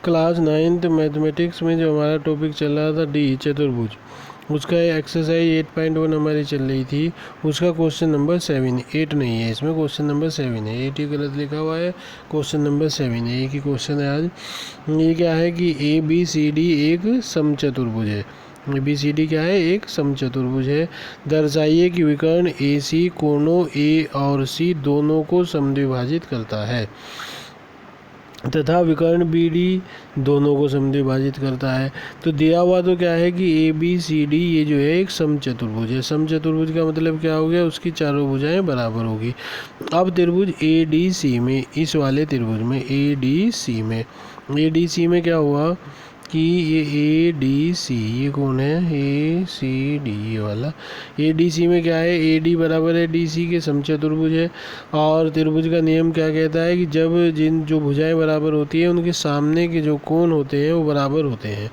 Class 9th mathematics में जो हमारा टॉपिक चल रहा था डी चतुर्भुज, उसका एक्सरसाइज 8.1 हमारी चल रही थी। उसका क्वेश्चन नंबर 7, 8 नहीं है इसमें, क्वेश्चन नंबर 7 है। 8 ही गलत लिखा हुआ है, क्वेश्चन नंबर 7 है। एक ही क्वेश्चन है आज। ये क्या है कि ABCD एक समचतुर्भुज है। ABCD क्या है? एक समचतुर्भुज है। दर्शाइए कि विकर्ण AC कोणों A और C दोनों को समद्विभाजित करता है तथा विकर्ण BD दोनों को समद्विभाजित करता है। तो दिया हुआ तो क्या है कि ABCD ये जो है एक समचतुर्भुज है। समचतुर्भुज का मतलब क्या हो गया? उसकी चारों भुजाएं बराबर होगी। अब त्रिभुज ADC में, इस वाले त्रिभुज में ADC में क्या हुआ कि ये ADC, ये कौन है? ACD, ये वाला ADC में क्या है? AD बराबर है DC के, समचतुर्भुज है। और त्रिभुज का नियम क्या कहता है कि जब जो भुजाएं बराबर होती है उनके सामने के जो कोण होते हैं वो बराबर होते हैं।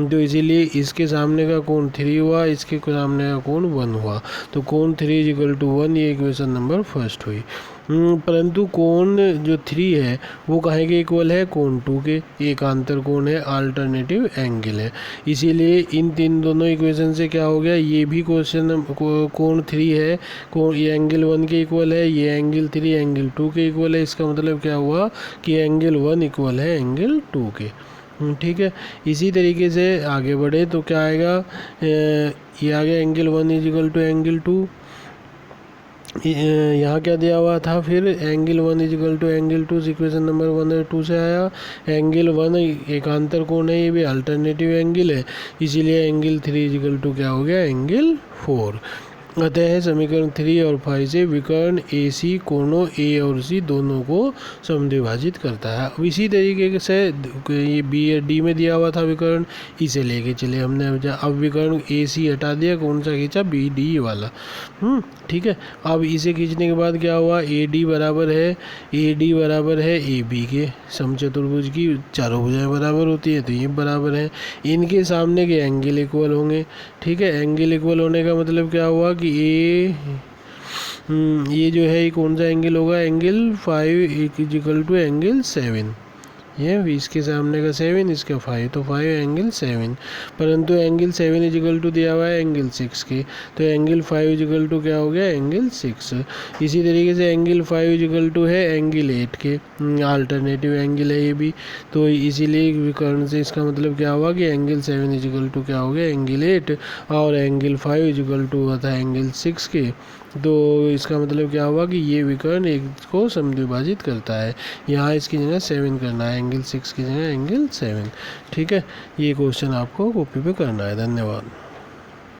तो इसीलिए इसके सामने का कोण 3 हुआ, इसके सामने का कोण 1 हुआ। तो कोण 3 = 1, ये इक्वेशन नंबर फर्स्ट हुई। परंतु कोण जो 3 है वो काहे के इक्वल है? कोण 2 के। एकांतर कोण है, अल्टरनेटिव एंगल है। इसीलिए इन दोनों इक्वेशन से क्या हो गया? ये भी क्वेश्चन कोण 3 है, कोण ये एंगल 1 के इक्वल है, ये एंगल 3 एंगल 2 के इक्वल है। इसका मतलब क्या हुआ कि एंगल 1 इक्वल है एंगल 2 के। ठीक है। इसी तरीके से आगे बढ़े तो क्या आएगा? ये आ गया एंगल 1 = एंगल 2। यहाँ क्या दिया हुआ था फिर? एंगल 1 = एंगल 2, इक्वेशन नंबर 1 और 2 से आया। एंगल 1 एकांतर कोण है, ये भी अल्टरनेटिव एंगल है, इसीलिए एंगल 3 = क्या हो गया? एंगल 4। अतः समीकरण 3 और 5 से विकर्ण AC कोणों A और C दोनों को समद्विभाजित करता है। अब इसी तरीके से ये B में दिया हुआ था विकर्ण, इसे लेके चले हमने। अब विकर्ण AC हटा दिया, कौन सा खींचा? BD वाला। ठीक है। अब इसे खींचने के बाद क्या हुआ? AD बराबर है AB के। समचतुर्भुज की चारों भुजाएं बराबर होती है तो ये बराबर है। इनके सामने के एंगल इक्वल होंगे। ठीक है। एंगल इक्वल होने का मतलब क्या हुआ कि ये जो है कौन सा एंगल होगा? Angle 5 = angle 7। ये इसके सामने का 7, इसका 5, तो 5 एंगल 7। परंतु एंगल 7 = दिया हुआ है एंगल 6 के, तो एंगल 5 = क्या हो गया? एंगल 6। इसी तरीके से एंगल 5 = है एंगल 8 के, अल्टरनेटिव एंगल है ये भी। तो इसीलिए विकर्ण से इसका मतलब क्या हुआ कि एंगल 7 = क्या हो गया? एंगल 8, और एंगल 5 = हुआ था एंगल 6 के। तो इसका मतलब क्या हुआ कि ये विकर्ण एक को समद्विभाजित करता है। यहाँ इसकी जगह 7 करना है, एंगल 6 की जगह एंगल 7। ठीक है। ये क्वेश्चन आपको कॉपी पे करना है। धन्यवाद।